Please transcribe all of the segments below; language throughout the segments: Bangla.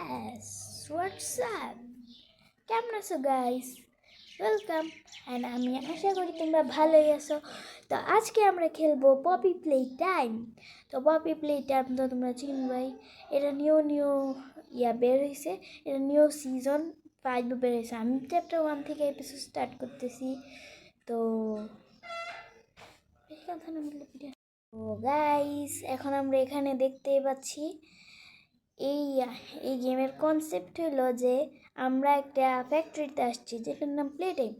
Yes, what's up? কেমন আছো গাইস? ওয়েলকাম। অ্যান্ড আমি আশা করি তোমরা ভালোই আছো। তো আজকে আমরা খেলবো পপি প্লে টাইম। তো পপি প্লে টাইম তো তোমরা চিনবাই, এটা নিউ বের হয়েছে। এটা নিউ সিজন 5 বের হয়েছে। আমি চ্যাপ্টার 1 থেকে এপিসোড স্টার্ট করতেছি। তো গাইস এখন আমরা এখানে দেখতেই পাচ্ছি এই এই গেমের কনসেপ্ট হলো যে আমরা একটা ফ্যাক্টরিতে আসছি যেটার নাম প্লে টাইম।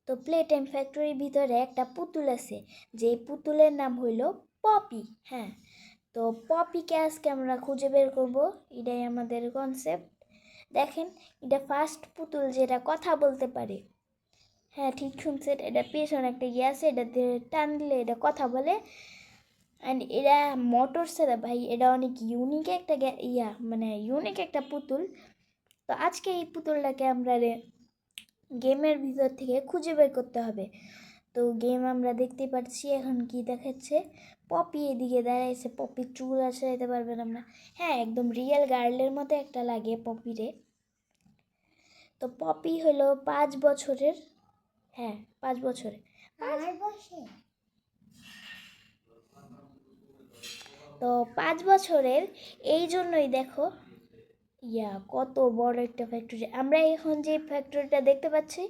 তো প্লে টাইম ফ্যাক্টরির ভিতরে একটা পুতুল আছে, যে পুতুলের নাম হইল পপি। হ্যাঁ, তো পপিকে আজকে আমরা খুঁজে বের করবো, এটাই আমাদের কনসেপ্ট। দেখেন, এটা ফার্স্ট পুতুল যেটা কথা বলতে পারে। হ্যাঁ, ঠিক শুনছেন, এটা পেছনে একটা ইয়ে আছে, এটা টান দিলে এটা কথা বলে। অ্যান্ড এরা মোটর ছাড়া ভাই, এটা অনেক ইউনিক একটা ইউনিক একটা পুতুল। তো আজকে এই পুতুলটাকে আমরা গেমের ভিতর থেকে খুঁজে বের করতে হবে। তো গেম আমরা দেখতে পাচ্ছি এখন কি দেখাচ্ছে, পপি এদিকে দাঁড়াইছে, পপির চুল আসাইতে পারবেন আমরা। হ্যাঁ, একদম রিয়েল গার্লের মতো একটা লাগে পপিরে। তো পপি হলো 5 বছরের। হ্যাঁ, 5 বছরের। তো 5 বছরের, এই জন্যই দেখো কত বড় একটা ফ্যাক্টরি। আমরা এখন যে ফ্যাক্টরিটা দেখতে পাচ্ছি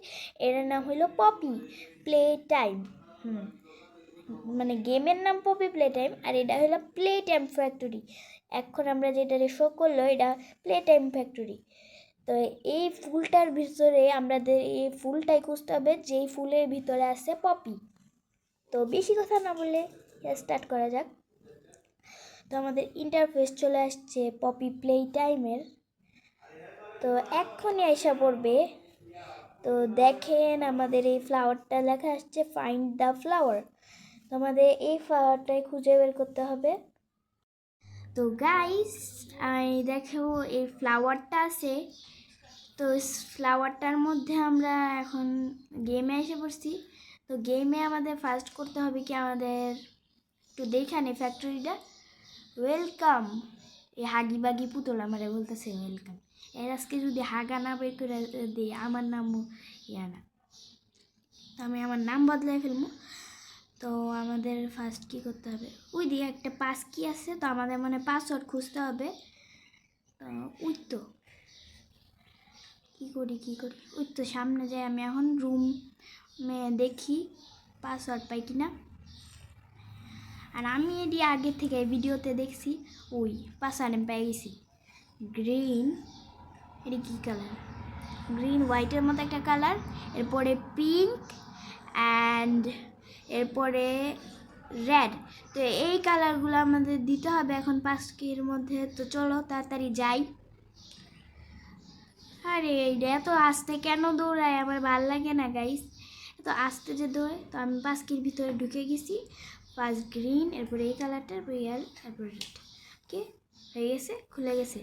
এর নাম হলো পপি প্লে টাইম। মানে গেমের নাম পপি প্লে টাইম, আর এটা হলো প্লে টাইম ফ্যাক্টরি। এখন আমরা যেটা শো করলো এটা প্লে টাইম ফ্যাক্টরি। তো এই ফুলটার ভিতরে আমাদের এই ফুলটাই খুঁজতে হবে, যেই ফুলের ভিতরে আছে পপি। তো বেশি কথা না বলে স্টার্ট করা যাক। তো আমাদের ইন্টারফেস চলে আসছে পপি প্লে টাইমের। তো এক্ষুনি আইসা পড়বে। তো দেখেন আমাদের এই ফ্লাওয়ারটা লেখা আসছে ফাইন্ড দ্য ফ্লাওয়ার। তো আমাদের এই ফ্লাওয়ারটাই খুঁজে বের করতে হবে। তো গাইস আমি দেখো এই ফ্লাওয়ারটা আছে। তো ফ্লাওয়ারটার মধ্যে আমরা এখন গেমে এসে পড়ছি। তো গেমে আমাদের ফার্স্ট করতে হবে কি, আমাদের একটু দেখানে ফ্যাক্টরিটা। ওয়েলকাম। এই হাগি বাগি পুতুল আমারে বলতেছে ওয়েলকাম। এর আজকে যদি হাগা না বের করে দিই, আমার নামও না, আমি আমার নাম বদলাই ফেলবো। তো আমাদের ফার্স্ট কি করতে হবে, ওই দিকে একটা পাস কি আছে, তো আমাদের মানে পাসওয়ার্ড খুঁজতে হবে। তো ওই তো কী করি ওই তো সামনে যাই, আমি এখন রুমে দেখি পাসওয়ার্ড পাই কিনা। আর আমি এটি আগে থেকে ভিডিওতে দেখছি, ওই পাসওয়ার্ড আমি পেয়ে গেছি। গ্রিন, এটি কী কালার, গ্রিন হোয়াইটের মতো একটা কালার, এরপরে পিঙ্ক অ্যান্ড এরপরে রেড। তো এই কালারগুলো আমাদের দিতে হবে এখন পাঁচটির মধ্যে। তো চলো তাড়াতাড়ি যাই। আরে এইটা এত আস্তে কেন দৌড়ায়, আমার ভাল লাগে না গাইস, এত আস্তে যে দৌড়ায়। তো আমি পাঁচকির ভিতরে ঢুকে গেছি। ফার্স্ট গ্রিন, এরপরে এই কালারটা, এরপরে ইয়ালো, তারপরে রেড। ওকে, হয়ে গেছে, খুলে গেছে।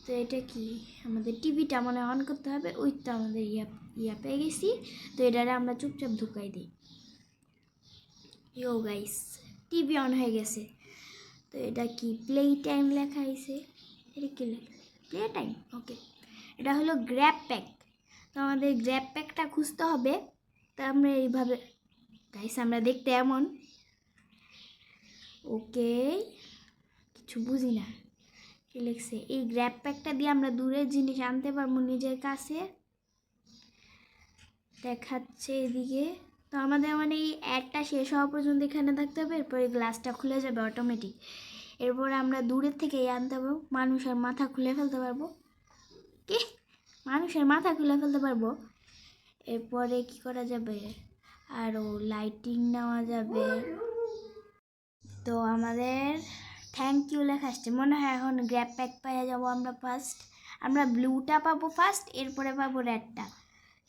তো এটা কি, আমাদের টিভিটা মনে অন করতে হবে। ওই তো আমাদের পেয়ে গেছি। তো এটারে আমরা চুপচাপ ঢুকাই দিই। ইয়ো গাইস, টিভি অন হয়ে গেছে। তো এটা কি প্লে টাইম লেখা হয়েছে, এটা কি প্লে টাইম। ওকে, এটা হলো গ্র্যাব প্যাক। তো আমাদের গ্র্যাব প্যাকটা খুঁজতে হবে। তা আমরা এইভাবে গাইস, আমরা দেখতে এমন। ওকে, কিছু বুঝি না কি লিখছে। এই গ্র্যাব প্যাকটা দিয়ে আমরা দূরের জিনিস আনতে পারবো নিজের কাছে, দেখাচ্ছে এদিকে। তো আমাদের মানে এই অ্যাডটা শেষ হওয়া পর্যন্ত এখানে থাকতে হবে, এরপরে গ্লাসটা খুলে যাবে অটোমেটিক। এরপর আমরা দূরের থেকে আনতে পারবো, মানুষের মাথা খুলে ফেলতে পারবো। কি, মানুষের মাথা খুলে ফেলতে পারবো। এরপরে কি করা যাবে, আরও লাইটিং নেওয়া যাবে। তো আমাদের থ্যাংক ইউ লেখা আসছে, মনে হয় এখন গ্র্যাব প্যাক পেয়ে যাবো আমরা ফার্স্ট। আমরা ব্লুটা পাবো ফার্স্ট, এরপরে পাবো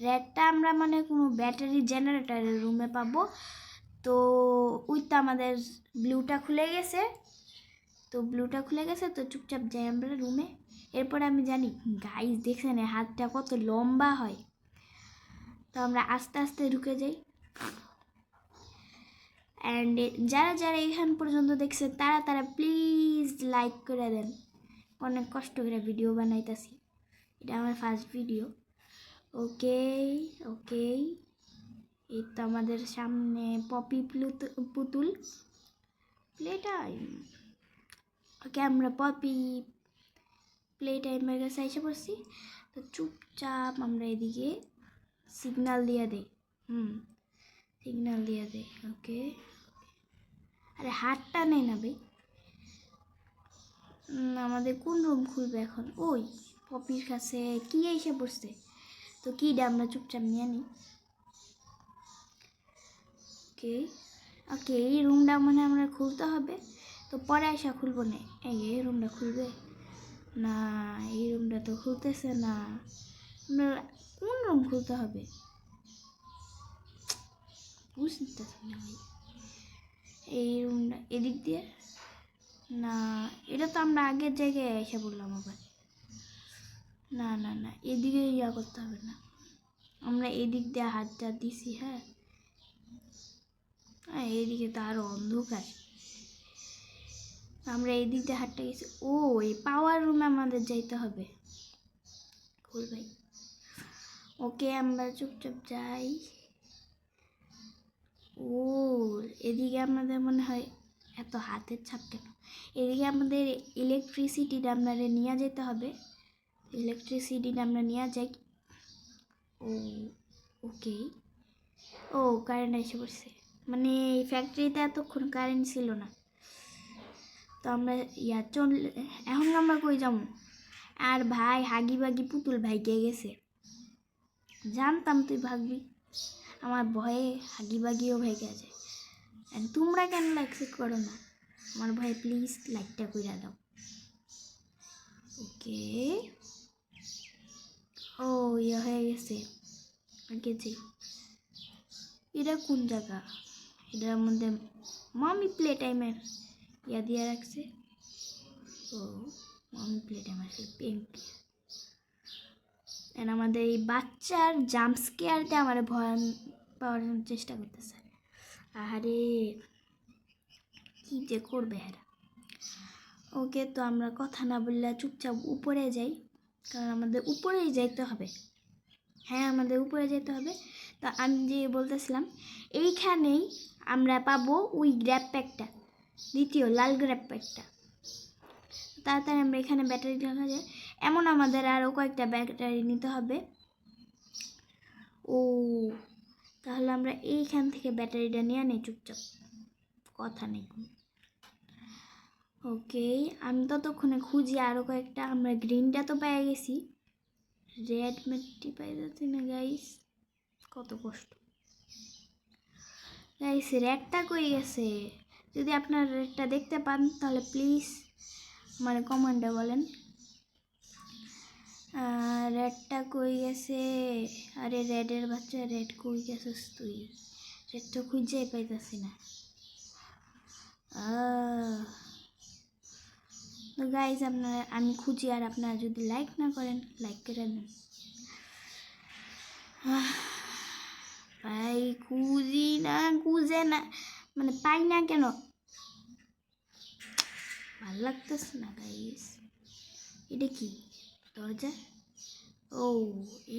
রেডটা আমরা মানে কোনো ব্যাটারি জেনারেটারের রুমে পাবো। তো ওই তো আমাদের ব্লুটা খুলে গেছে। তো চুপচাপ যাই আমরা রুমে। এরপরে আমি জানি গাইস দেখছেন হাতটা কত লম্বা হয়। তো আমরা আস্তে আস্তে ঢুকে যাই। অ্যান্ড যারা এখান পর্যন্ত দেখছে তারা প্লিজ লাইক করে দেন, অনেক কষ্ট করে ভিডিও বানাইতেছি, এটা আমার ফার্স্ট ভিডিও। ওকে ওকে, এই তো আমাদের সামনে পপি পুতুল প্লে টাইম। ওকে, আমরা পপি প্লে টাইমের কাছে এসে পড়ছি। তো চুপচাপ আমরা এদিকে সিগন্যাল দিয়ে দিই। সিগন্যাল দিয়ে দিই। ওকে, আরে হাতটা নেই না ভাই। আমাদের কোন রুম খুলবে এখন? ওই পপির কাছে কি এসে পড়ছে, তো কিটা আমরা চুপচাপ নিয়ে নিই। ওকে ওকে, এই রুমটা মানে আমরা খুলতে হবে, তো পরে আসা খুলবো না। এই রুমটা খুলবে না, এই রুমটা তো খুলতেছে না। আমরা কোন রুম খুলতে হবে বুঝতেছি না ভাই। এই রুমটা এদিক দিয়ে না, এটা তো আমরা আগের জায়গায় এসে বললাম আবার। না না না, এদিকে ইয়া করতে হবে না, আমরা এদিক দিয়ে হাতটা দিছি। হ্যাঁ, এইদিকে তো আরো অন্ধকার, আমরা এদিক দিয়ে হাতটা গেছি। ও, এই পাওয়ার রুমে আমাদের যাইতে হবে। খুল ভাই। ওকে, আমরা চুপচাপ যাই। ও, এদিকে আমাদের মনে হয় এত হাতের ছাপ কেন? এদিকে আমাদের ইলেকট্রিসিটিটা আপনাদের নিয়ে যেতে হবে। ইলেকট্রিসিটিটা আমরা নিয়ে যাই। ও ওকে, ও কারেন্ট এসে পড়ছে, মানে এই ফ্যাক্টরিতে এতক্ষণ কারেন্ট ছিল না। তো আমরা চললে এখন আমরা কই যাবো? আর ভাই হাগি বাগি পুতুল ভাই কে গেছে, জানতাম তুই ভাগবি। আমার ভয়ে হাগি বাগিও ভাই গেছে। তোমরা কেন লাইক করো না? আমার ভয়ে প্লিজ লাইকটা কইরা দাও। ওকে, ও ইয়ে হয়ে গেছে। গেছি, এটা কোন জায়গা? এটার মধ্যে মামি প্লে টাইমের ইয়া দিয়ে রাখছে। ও মামি প্লে টাইম আসলে পেন্ট। আমাদের এই বাচ্চার জাম্প স্কেয়ারতে আমার ভয় পাওয়ার চেষ্টা করতেছে। আরে কি যে করবে এরা। ওকে, তো আমরা কথা না বললে চুপচাপ উপরে যাই, কারণ আমাদের উপরেই যাইতে হবে। হ্যাঁ, আমাদের উপরে যেতে হবে। তো আমি যে বলতেছিলাম, এইখানেই আমরা পাবো ওই গ্র্যাব প্যাকটা, দ্বিতীয় লাল গ্র্যাব প্যাকটা। তাড়াতাড়ি আমরা এখানে ব্যাটারি রাখা যায়, এমন আমাদের আরও কয়েকটা ব্যাটারি নিতে হবে। ও, তাহলে আমরা এইখান থেকে ব্যাটারিটা নিয়ে নিই চুপচাপ, কথা নেই। ওকে, আমি ততক্ষণে খুঁজি আরও কয়েকটা। আমরা গ্রিনটা তো পেয়ে গেছি, রেড মেটটি পাই যাচ্ছি না গাইস, কত কষ্ট গাইস। রেডটা কই গেছে? যদি আপনার রেডটা দেখতে পান তাহলে প্লিজ মানে কমেন্টে বলেন রেডটা কই গেছে। আরে রেডের বাচ্চা, রেড কই গেছিস তুই? রেড তো খুঁজেই পাইতেছি না। তো গাইজ আপনারা, আমি খুঁজি আর আপনারা যদি লাইক না করেন, লাইক করে দেন ভাই। খুঁজি না, খুঁজে না, মানে পাই না কেন, ভাল লাগতেছে না গাইজ। এটা কি দরজা? ও,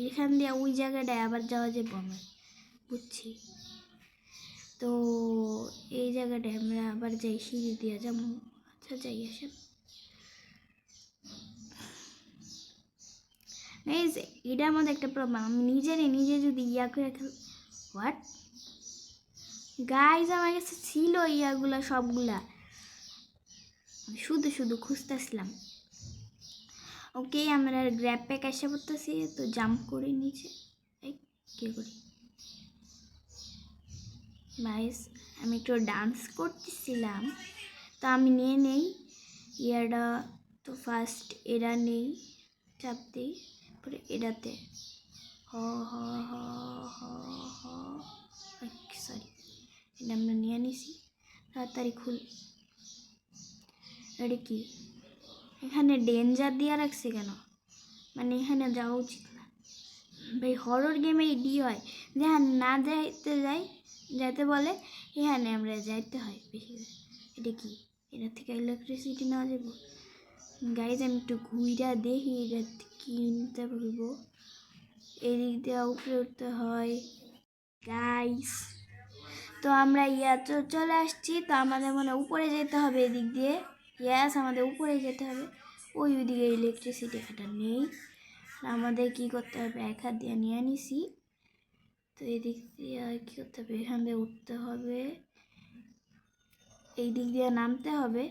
এখান দিয়ে ওই জায়গাটায় আবার যাওয়া যাবে আমার, বুঝছি। তো এই জায়গাটায় আমরা আবার যাই, সিঁড়ি দিয়ে যাবো। আচ্ছা যাই, আসেন। এটার মধ্যে একটা প্রবলেম, আমি নিজে যদি ইয়া করে হোয়াট গাইজ, আমার কাছে ছিল ইয়াগুলা সবগুলা, শুধু খুঁজতেছিলাম। ওকে, আমরা গ্র্যাব প্যাক এসে পড়তেছি, তো জাম্প করে নিচে। এই কে করি গাইজ, আমি একটু ডান্স করতেছিলাম, তো আমি নিয়ে নেই ইয়াটা। তো ফার্স্ট এরা নেই, চাপ দিই, পরে এটাতে সরি, এটা আমরা নিয়ে নিছি। তাড়াতাড়ি খুল। এটা কি? এখানে ডেঞ্জার দিয়ে রাখছে কেন? মানে এখানে যাওয়া উচিত না ভাই। হরর গেমে ডি হয়, যেখান না যাইতে বলে এখানে আমরা যাইতে হয় বেশি করে। এটা কি? এটা থেকে ইলেকট্রিসিটি নেওয়া যাবে? গাইজ আমি একটু ঘুইরা দেখি এটা কিনতে বলবো। এদিক দিয়ে উপরে উঠতে হয় গাইস। তো আমরা তো চলে আসছি। তো আমাদের মনে উপরে যেতে হবে এদিক দিয়ে। ইয়াস, আমাদের উপরে যেতে হবে। ওইদিকে ইলেকট্রিসিটি এটা নেই। আমাদের কি করতে হবে, এক হাত দিয়ে নিয়ে নিছি। তো এদিক দিয়ে কী করতে হবে, এখান দিয়ে উঠতে হবে, এই দিক দিয়ে নামতে হবে।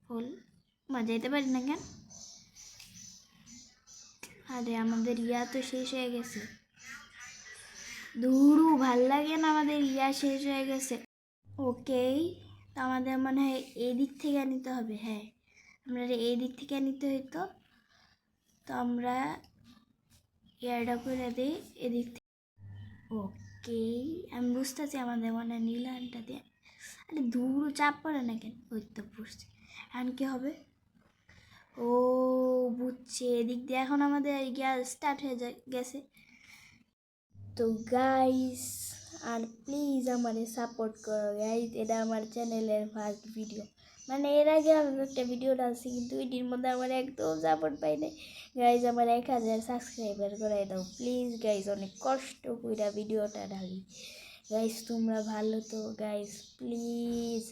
ফুল যেতে পারি না কেন? আরে আমাদের তো শেষ হয়ে গেছে। ধুরু ভাল লাগে না, আমাদের শেষ হয়ে গেছে। ওকে, তো আমাদের মনে হয় এই দিক থেকে নিতে হবে। হ্যাঁ, আমরা এই দিক থেকে নিতে হইতো। তো আমরা ইয়ারটা করে দিই এদিক থেকে। ওকে, আমি বুঝতেছি আমাদের মনে হয় নীলানটা দিয়ে। আরে ধুরু চাপ পড়ে না কেন? ওই তো পড়ছে। এখন কী হবে? ও বুঝছে, এদিক দিয়ে এখন আমাদের গ্যাস স্টার্ট হয়ে গেছে। তো গাইস, আর প্লিজ আমারে সাপোর্ট করো গাইস। এটা আমার চ্যানেলের ফার্স্ট ভিডিও, মানে এর আগে আমি একটা ভিডিও ডালছি, কিন্তু এটির মধ্যে আমার একদম সাপোর্ট পাই নাই গাইজ। আমার 1000 সাবস্ক্রাইবার করাই দাও প্লিজ গাইজ। অনেক কষ্ট করে ভিডিওটা ঢালি গাইজ, তোমরা ভালো তো গাইজ, প্লিজ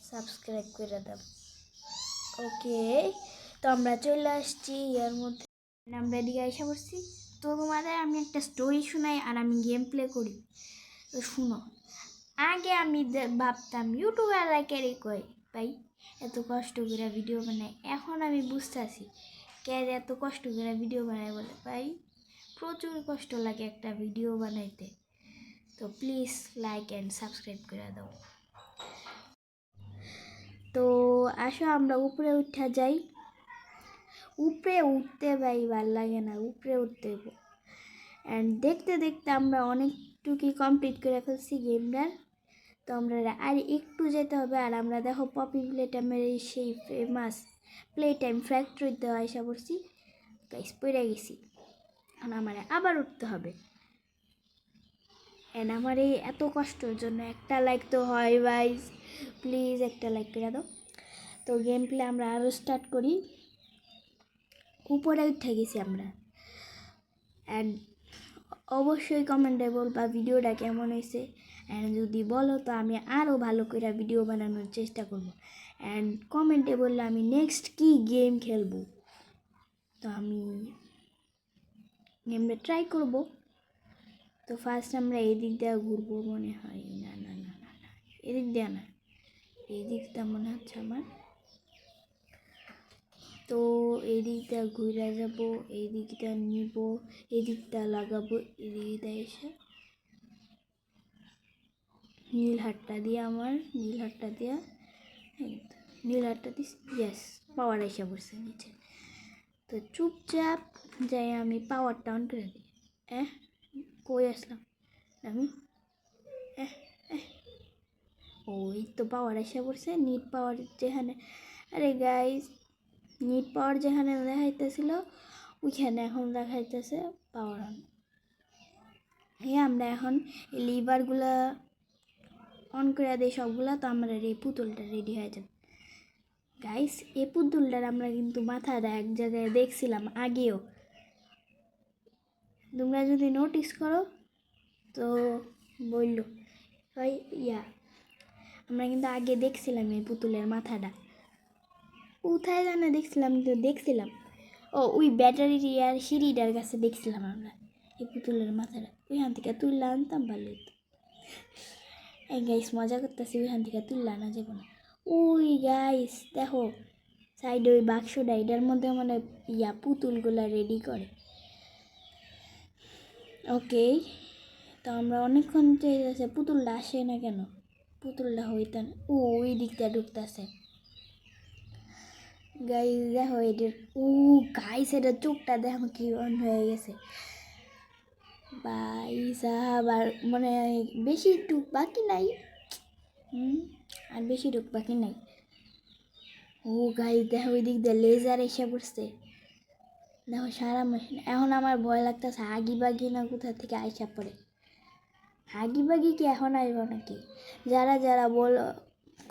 সাবস্ক্রাইব করে দাও। ওকে, তো আমরা চলে আসছি এর মধ্যে, আমরা এদিকে এসে পড়ছি। তো তোমাদের আমি একটা স্টোরি শোনাই আর আমি গেম প্লে করি। তো শুনো, আগে আমি ভাবতাম ইউটিউবাররা ক্যারি কই ভাই এত কষ্ট করে ভিডিও বানায়। এখন আমি বুঝতেছি কে এত কষ্ট করে ভিডিও বানায় বলে। ভাই প্রচুর কষ্ট লাগে একটা ভিডিও বানাইতে। তো প্লিজ লাইক অ্যান্ড সাবস্ক্রাইব করে দাও। তো আসো আমরা উপরে উঠা যাই। উপরে উঠতে ভাই ভাল লাগে না, উপরে উঠতে। অ্যান্ড দেখতে দেখতে আমরা অনেকটুকুই কমপ্লিট করে ফেলছি গেমটার। তো আমরা আর একটু যেতে হবে। আর আমরা দেখো পপি প্লে টাইমের সেই ফেমাস প্লে টাইম ফ্যাক্টরিতে আসা পড়ছি গাইস, পড়ে গেছি। এখন আমার আবার উঠতে হবে। অ্যান্ড আমার এই এত কষ্টের জন্য একটা লাইক তো হয় ভাইস, প্লিজ একটা লাইক করে দাও। তো গেম প্লে আমরা আরও স্টার্ট করি। উপরে উঠে গেছি আমরা। অ্যান্ড অবশ্যই কমেন্টে বলবা ভিডিওটা কেমন হয়েছে। অ্যান্ড যদি বলো তো আমি আরও ভালো করে ভিডিও বানানোর চেষ্টা করব। অ্যান্ড কমেন্টে বললে আমি নেক্সট কী গেম খেলবো, তো আমি গেমটা ট্রাই করব। তো ফার্স্ট আমরা এদিক দিয়ে ঘুরবো মনে হয়। না না না না না, এদিক দিয়ে না, এই দিকটা মনে হচ্ছে আমার। তো এই দিকটা ঘুরে যাবো, এই দিকটা নিব, এই দিকটা লাগাবো, এই দিকটা এসে নীলহাটটা দিয়ে নীলহাটটা দিস। ইয়েস, পাওয়ার এসে পড়ছে নিচে। তো চুপচাপ যাই আমি পাওয়ারটা অন করে দিই। কই আসলাম আমি? ওই তো পাওয়ার এসে পড়ছে। নিট পাওয়ার যেখানে, আরে গাইস, নিট পাওয়ার যেখানে দেখাইতেছিল ওইখানে এখন দেখাইতেছে পাওয়ার অন। আমরা এখন এই লিভারগুলা অন করে দিই সবগুলা। তো আমরা এই পুতুলটা রেডি হয়ে যাবে গাইস। এই পুতুলটার আমরা কিন্তু মাথাটা এক জায়গায় দেখছিলাম আগেও, তোমরা যদি নোটিস করো তো বলল ভাই আমরা কিন্তু আগে দেখছিলাম এই পুতুলের মাথাটা কোথায় জানা দেখছিলাম, তো দেখছিলাম ওই ব্যাটারির সিঁড়িটার কাছে দেখছিলাম আমরা এই পুতুলের মাথাটা। ওইখান থেকে তুললে আনতাম ভালো হতো। এই গাইস মজা করতেছি, ওইখান থেকে তুললে আনা যাবো না। ওই গাইস দেখো সাইডে ওই বাক্সটা, এটার মধ্যে মানে পুতুলগুলা রেডি করে। ওকে, তো আমরা অনেকক্ষণ চেয়েছে পুতুলটা আসে না কেন, পুতুলটা হইতেন ওই দিকটা ঢুকতেছে গাইস। দেখো এটার গাইস এটার চোখটা দেখো কি অন হয়ে গেছে ভাই সাহাব। আর মানে বেশি টুক বাকি নাই, আর বেশি টুক বাকি নাই। গাইস দেখো ওই দিক দিয়ে লেজার এসে পড়ছে। দেখো সারা মেশিন। এখন আমার ভয় লাগতেছে আগি বাগি না কোথা থেকে আইসা পড়ে। আগি বাগি কি এখন আসবো নাকি? যারা যারা বলো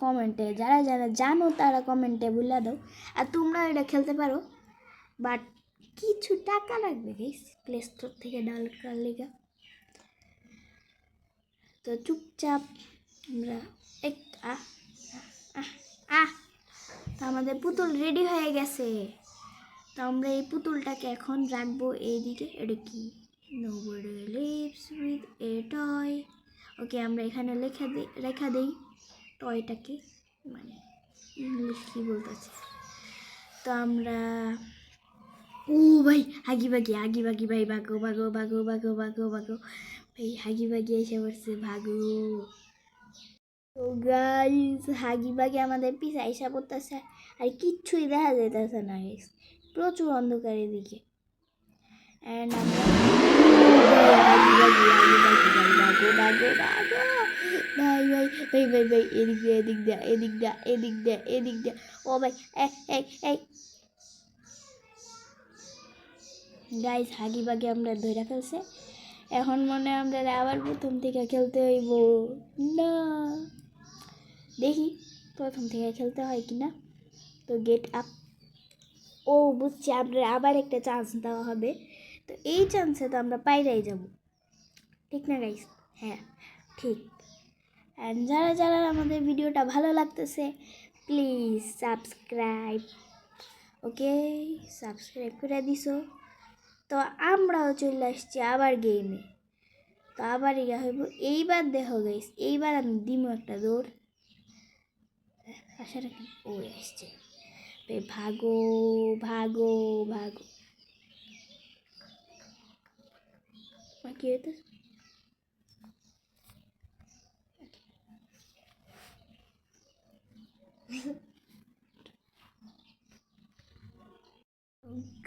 কমেন্টে, যারা যারা জানো তারা কমেন্টে বলে দাও। আর তোমরা এটা খেলতে পারো, বাট কিছু টাকা লাগবে গাইস প্লে স্টোর থেকে ডাউনলোড করার লেগে। তো চুপচাপ আমরা তো আমাদের পুতুল রেডি হয়ে গেছে। তো আমরা এই পুতুলটাকে এখন রাখবো এইদিকে। এটা কি? Nobody lives with a toy. ওকে, আমরা এখানে লেখা দেই টয়টাকে, মানে ইংলিশ কি বলতেছে। তো আমরা ভাই হাগি বাগি ভাই, ভাগো ভাই, হাগি বাগি এসে পড়ছে, ভাগো। তো গাইস হাগি বাগি আমাদের পিছে আইসা পড়তেছে, আর কিচ্ছুই দেখা যাইতেছে না গাইস, প্রচুর অন্ধকার এদিকে। অ্যান্ড আমরা ভাই এদিক দে ও ভাই গাইস হাগি বাগি আমরা ধরে ফেলছে। এখন মনে আমরা আবার প্রথম থেকে খেলতে হইব না, দেখি প্রথম থেকে খেলতে হয় কিনা। তো গেট আপ, বুঝছি, আমরা আবার একটা চান্স দেওয়া হবে। তো এই চান্সে তো আমরা পাইরাই যাব, ঠিক না গাইস? হ্যাঁ ঠিক। অ্যান্ড যারা যারা আমাদের ভিডিওটা ভালো লাগতেছে প্লিজ সাবস্ক্রাইব, ওকে সাবস্ক্রাইব করে দিছো। তো আমরাও চলে আসছি আবার গেমে। তো আবার ইয়া হইব, এইবার দেখো গাইস, এইবার আমি দিব একটা দৌড়। আশা রাখি আসছে, ভাগো কি হইতে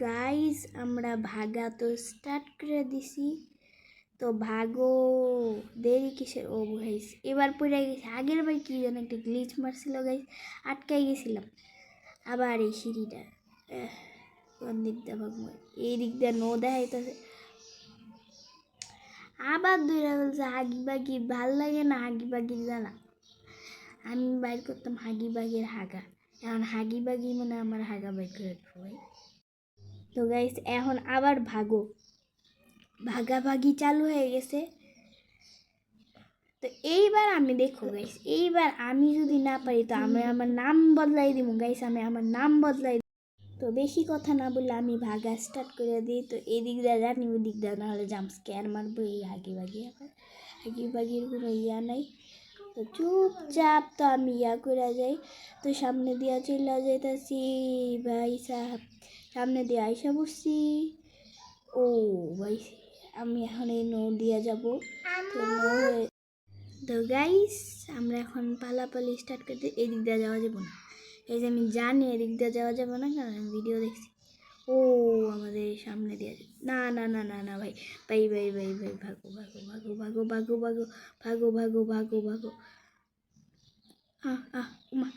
গাইস আমরা ভাগা তো স্টার্ট করে দিছি। তো ভাগো, দেরি কিসের? গাইস এবার পড়ে গেছি। আগের বার কি যেন একটা গ্লিচ মারছিল গাইস, আটকাই গেছিলাম। আবার এই সিঁড়িটা কোন দিক দিয়ে ভাগবো? এই দিক দিয়ে নো দেখাইতেছে, আবার দৌড়া বলছে। হাগি বাগি ভাল লাগে না, হাগি বাগির জ্বালা। আমি বাইর করতাম হাগি বাগির হাগা, এখন হাগি বাগি মানে আমার হাগা বাইর করে ভাই। তো গাইস এখন আবার ভাগাভাগি চালু হয়ে গেছে। তো এইবার আমি দেখো গাইস, এইবার আমি যদি না পারি তো আমি আমার নাম বদলাই দিব গাইস, আমি আমার নাম বদলাই। তো বেশি কথা না বললে আমি ভাগা স্টার্ট করে দিই। তো এদিক দিয়ে জানি, ওদিক দিয়ে নাহলে জাম্প স্ক্যার মারবো। এই হাগি বাগির কোনো ইয়া নাই। তো চুপচাপ তো আমি ইয়া করে যাই। তো সামনে দিয়া চলে যাইতাছি ভাই সাহেব, সামনে দিয়ে আইসা বসছি। ভাই আমি এখন এই নো দিয়া যাবো। তো গাইস আমরা এখন পালাপালি স্টার্ট করতে, এদিক দিয়ে যাওয়া যাবো না। এই যে আমি জানি এদিক দিয়ে যাওয়া যাবে না, কারণ আমি ভিডিও দেখছি। আমাদের সামনে দিয়ে না না না না না ভাই ভাই ভাই ভাই ভাই ভাগো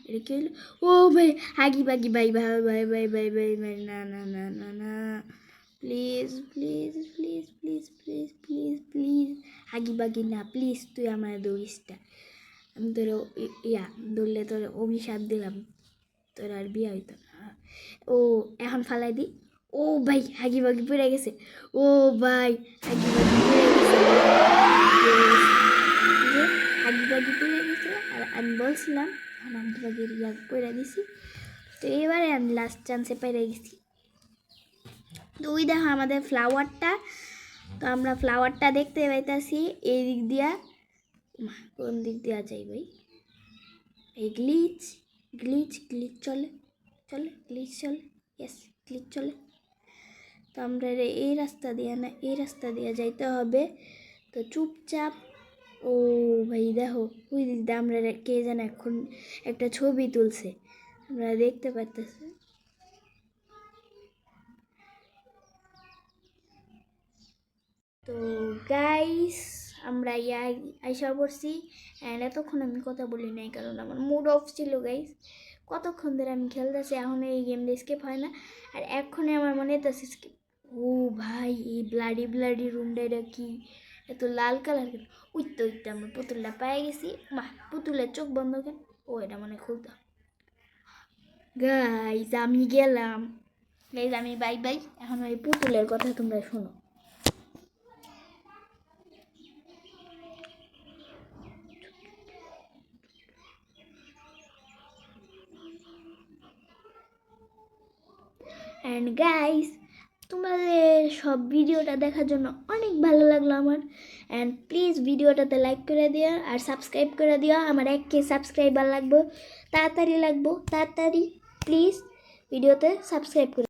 এটা কি হইলো? ভাই হাগি বাগি ভাই ভাই ভাই ভাই ভাই ভাই ভাই না না না না না, please please please please please please please হাগি বাগি না, প্লিজ তুই আমার দৌড়িসটা। আমি তোর দৌড়লে তোর অভিশাপ দিলাম, তোর আর বিয়ে হইতো না। এখন ফালাই দি। ভাই হাগি বাগি পড়ে গেছে। ভাই হাগি বাগি পড়ে গেছে, হাগি বাগি পড়ে গেছে। আর আমি বলছিলাম হাগি বাগির ইয়া পড়ে দিছি। তো এবারে আমি লাস্ট চান্সে পেরে গেছি। তো দেখো আমাদের ফ্লাওয়ারটা। তো আমরা ফ্লাওয়ারটা দেখতে পাইতাছি এই দিক দিয়া। কোন দিক দিয়া যাই ভাই? এই গ্লিচ চলে গ্লিচ চলে, ইয়েস গ্লিচ চলে। তো আমরা এই রাস্তা দিয়ে না, এই রাস্তা দিয়ে যাইতে হবে। তো চুপচাপ ভাই দেখো ওই দিক দিয়ে আমরা কে যেন এখন একটা ছবি তুলছে, আমরা দেখতে পাইতেছি। তো গাইস আমরা আইসা পড়ছি। অ্যান্ড এতক্ষণ আমি কথা বলি নাই কারণ আমার মুড অফ ছিল গাইস। কতক্ষণ ধরে আমি খেলতেছি, এখন এই গেম দিয়ে স্কেপ হয় না। আর এক্ষণে আমার মনে হইতেছে স্কেপ। ভাই এই ব্লাডি রুমটা এটা কি এত লাল কালার? উঠতে আমরা পুতুলটা পেয়ে গেছি। পুতুলের চোখ বন্ধ কেন? ও এটা মনে খুলতে, গাইজ আমি গেলাম, গাইজ আমি বাই বাই। এখন ওই পুতুলের কথা তোমরা শোনো। অ্যান্ড গাইস, তোমাদের সব ভিডিওটা দেখার জন্য অনেক ভালো লাগলো আমার। অ্যান্ড প্লিজ ভিডিওটাতে লাইক করে দিও আর সাবস্ক্রাইব করে দিও। আমার 1K সাবস্ক্রাইবার লাগবে, তাড়াতাড়ি প্লিজ ভিডিওতে সাবস্ক্রাইব করে